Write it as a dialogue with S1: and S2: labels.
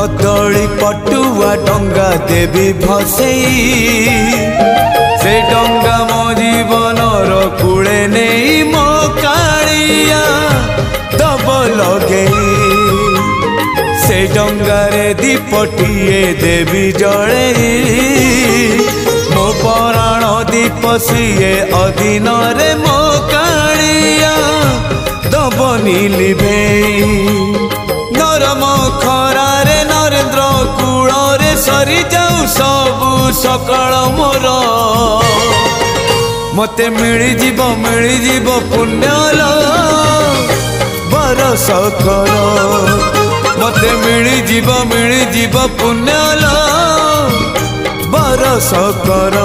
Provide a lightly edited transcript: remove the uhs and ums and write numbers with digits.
S1: कदली पटुआ डंगा देवी भसई से डंगा मो जीवन कूले नहीं मो कालिया दब लगे से डंगारे दीपटिए देवी जड़े मो पराण दीप सीए अधीन रे मो कालिया दबनी लिभे नरम खरारे नरेंद्र कूल रे सरी जाऊ सबु सकाळ मोर मते मिली जीव पुण्यल बरस कर मते मिली जीव पुण्यल बरस कर।